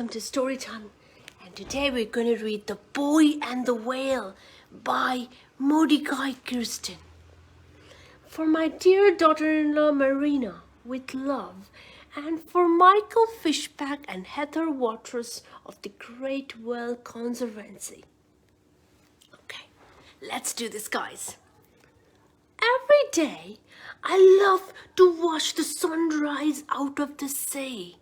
welcome to Storytime. And today we're going to read The Boy and the Whale by Mordicai Gerstein. For my dear daughter-in-law Marina, with love, and for Michael Fishback and Heather Waters of the Great Whale Conservancy. Okay, let's do this, guys. Every day, I love to watch the sunrise out of the sea.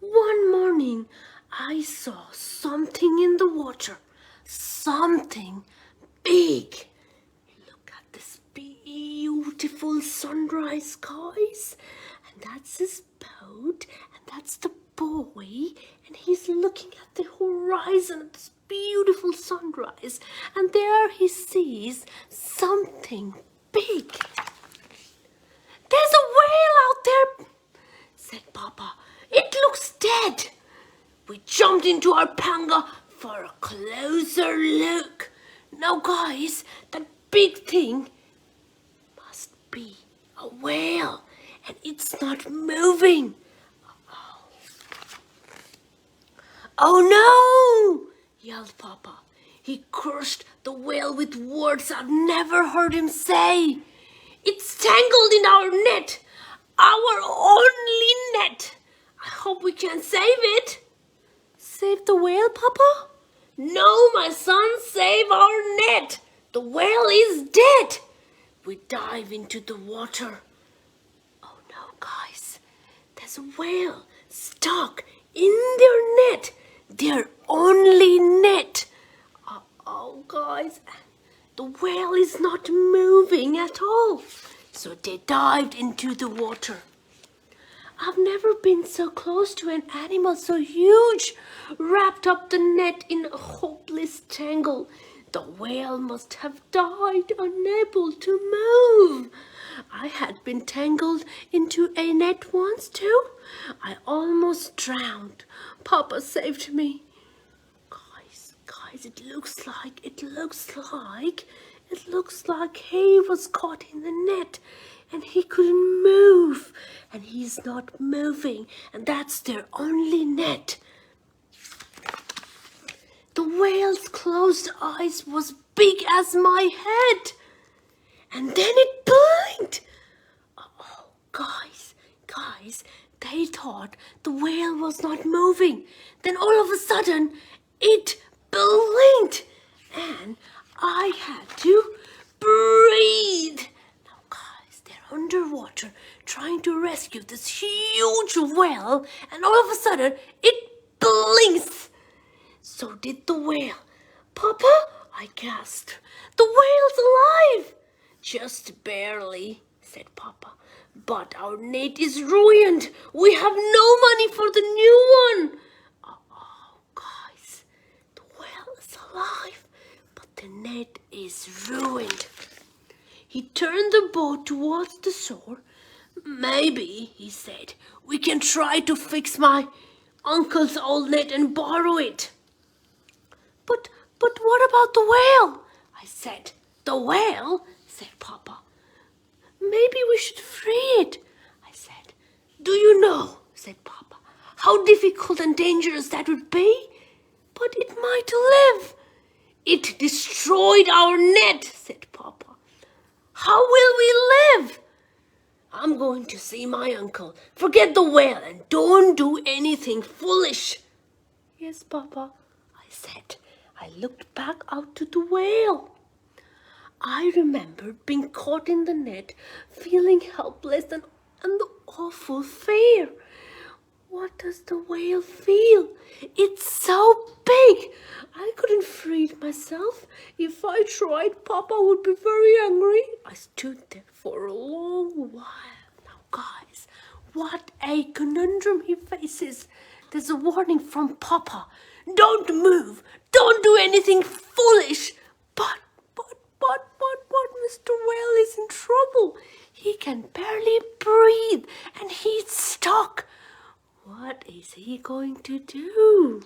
One morning, I saw something in the water, something big. Look at this beautiful sunrise, guys. And that's his boat, and that's the boy, and he's looking at the horizon of this beautiful sunrise. And there he sees something big. There's a whale out there, said Papa. It looks dead. We jumped into our panga for a closer look. Now, guys, that big thing must be a whale, and it's not moving. Oh no, yelled Papa. He cursed the whale with words I've never heard him say. It's tangled in our net, our only net. I hope we can save it. Save the whale, Papa? No, my son, save our net. The whale is dead. We dive into the water. Oh no, guys, there's a whale stuck in their net, their only net. Oh, guys, the whale is not moving at all. So they dived into the water. I've never been so close to an animal so huge, wrapped up the net in a hopeless tangle. The whale must have died, unable to move. I had been tangled into a net once too. I almost drowned. Papa saved me. Guys, it looks like he was caught in the net and he couldn't move, and he's not moving, and that's their only net. The whale's closed eyes was big as my head, and then it blinked. Oh, guys, they thought the whale was not moving. Then all of a sudden, it blinked, and I had to breathe. Now, guys, they're underwater trying to rescue this huge whale, and all of a sudden, it blinks. So did the whale. Papa, I gasped. The whale's alive. Just barely, said Papa. But our net is ruined. We have no money for the new one. Alive, but the net is ruined. He turned the boat towards the shore. Maybe, he said, we can try to fix my uncle's old net and borrow it. But what about the whale? I said. The whale? Said Papa. Maybe we should free it, I said. Do you know, said Papa, how difficult and dangerous that would be? But it might live. It destroyed our net, said Papa. How will we live? I'm going to see my uncle. Forget the whale and don't do anything foolish. Yes, Papa, I said. I looked back out to the whale. I remembered being caught in the net, feeling helpless and the awful fear. What does the whale feel? It's so big. I couldn't free it myself. If I tried, Papa would be very angry. I stood there for a long while. Now, guys, what a conundrum he faces. There's a warning from Papa. Don't move. Don't do anything foolish. But, Mr. Whale is in trouble. He can barely breathe and he's stuck. What is he going to do?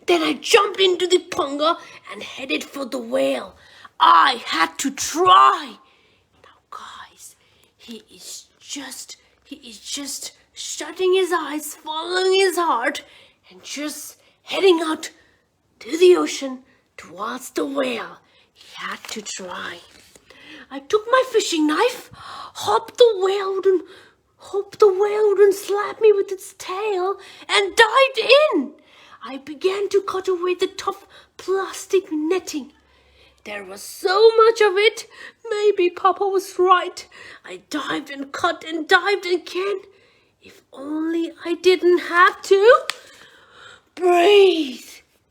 Then I jumped into the panga and headed for the whale. I had to try. Now, guys, he is just shutting his eyes, following his heart, and just heading out to the ocean towards the whale. He had to try. I took my fishing knife, hoped the whale wouldn't slap me with its tail, and dived in. I began to cut away the tough plastic netting. There was so much of it. Maybe Papa was right. I dived and cut and dived again. If only I didn't have to breathe.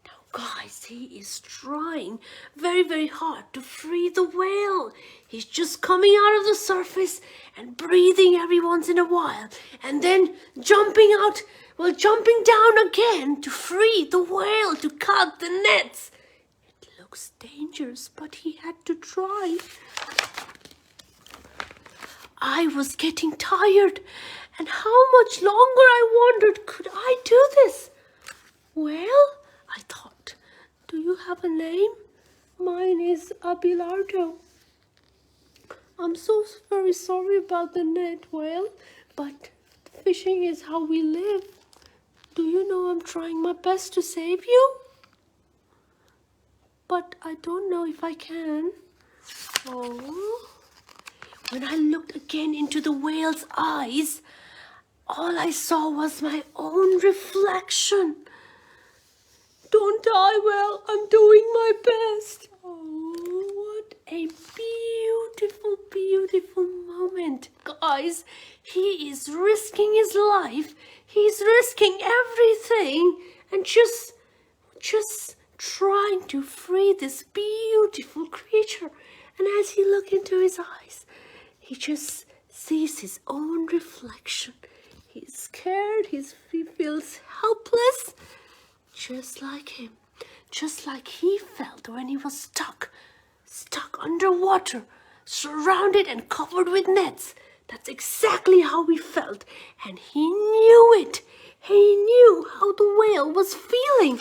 Now, guys, he is trying very, very hard to free the whale. He's just coming out of the surface and breathing every once in a while, and then jumping down again to free the whale, to cut the nets. It looks dangerous, but he had to try. I was getting tired, and how much longer, I wondered, could I do this? Well, I thought, do you have a name? Mine is Abelardo. I'm so very sorry about the net, whale, but fishing is how we live. Do you know I'm trying my best to save you? But I don't know if I can. Oh. When I looked again into the whale's eyes, all I saw was my own reflection. Don't die, whale. I'm doing my best. Oh, what a beautiful, beautiful moment. Guys, he is risking his life. He's risking everything and just trying to free this beautiful creature. And as he looked into his eyes, he just sees his own reflection. He's scared. He feels helpless, just like him. Just like he felt when he was stuck underwater, surrounded and covered with nets. That's exactly how he felt, and he knew it. He knew how the whale was feeling.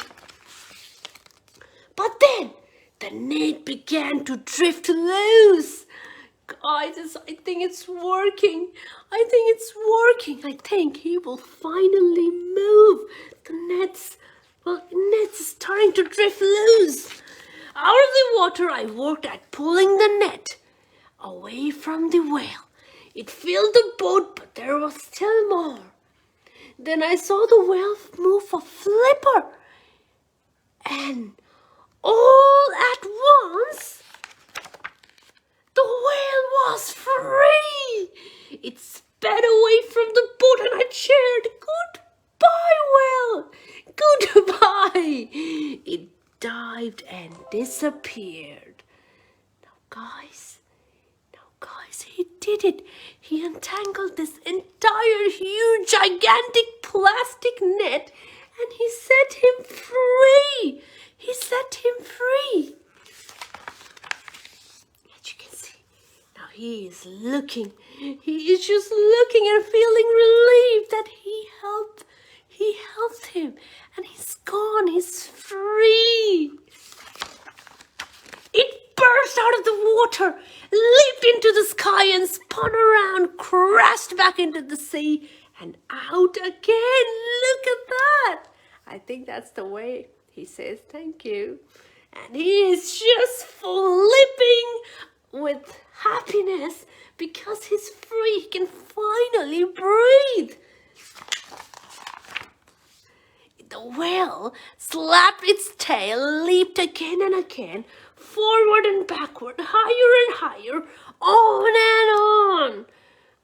But then the net began to drift loose. Guys, I think it's working. I think he will finally move. The nets is starting to drift loose. Out of the water, I worked at pulling the net away from the whale. It filled the boat, but there was still more. Then I saw the whale move a flipper, and all at once, the whale was free. It sped away from the boat, and I cheered, "Goodbye, whale! Goodbye!" It dived and disappeared. Now, guys, he did it. He untangled this entire huge, gigantic plastic net, and he set him free. As you can see, now he is looking. He is just looking and feeling relieved that he helped him, and he's gone. He's free. It burst out of the water, leaped into the sky, and spun around, crashed back into the sea, and out again. Look at that. I think that's the way he says thank you. And he is just flipping with happiness because he's free. He can finally breathe. The whale slapped its tail, leaped again and again, forward and backward, higher and higher, on and on.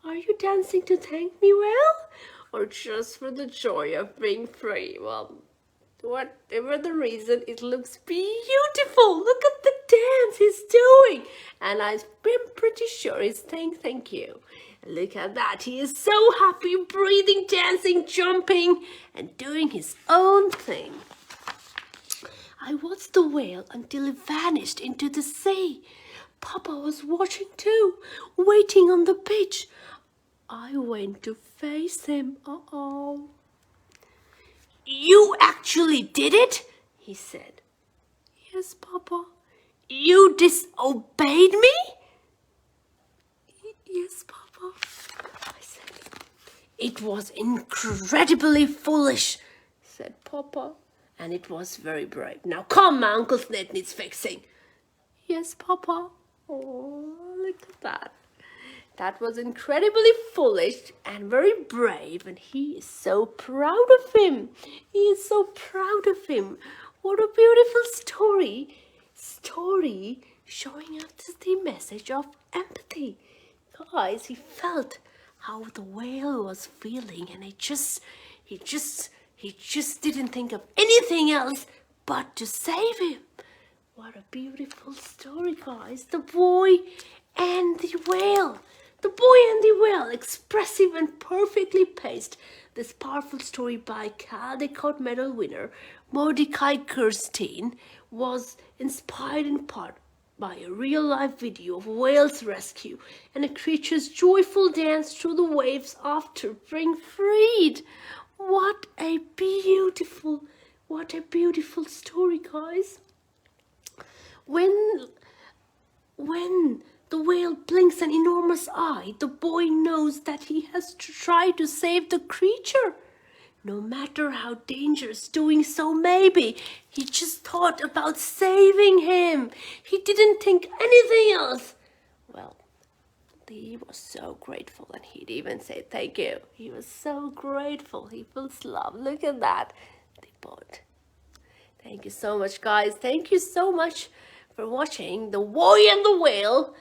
Are you dancing to thank me, whale? Or just for the joy of being free? Well, whatever the reason, it looks beautiful. Look at the dance he's doing. And I'm pretty sure he's saying thank you. Look at that. He is so happy, breathing, dancing, jumping, and doing his own thing. I watched the whale until it vanished into the sea. Papa was watching too, waiting on the beach. I went to face him. Uh-oh. You actually did it? He said. Yes, Papa. You disobeyed me? Yes, Papa, I said. It was incredibly foolish, said Papa, and it was very brave. Now come, my Uncle's net needs fixing. Yes, Papa. Oh, look at that. That was incredibly foolish and very brave, and he is so proud of him. He is so proud of him. What a beautiful story. Story showing us the message of empathy. Guys, he felt how the whale was feeling, and he just didn't think of anything else but to save him. What a beautiful story, guys. The boy and the whale. The boy and the whale, expressive and perfectly paced. This powerful story by Caldecott Medal winner Mordicai Gerstein was inspired in part by a real-life video of a whale's rescue and a creature's joyful dance through the waves after being freed. What a beautiful story, guys. When the whale blinks an enormous eye, the boy knows that he has to try to save the creature. No matter how dangerous doing so may be, he just thought about saving him. He didn't think anything else. Well, he was so grateful, and he'd even say thank you. He was so grateful. He feels love. Look at that. The boat. Thank you so much, guys. Thank you so much for watching The Boy and the Whale.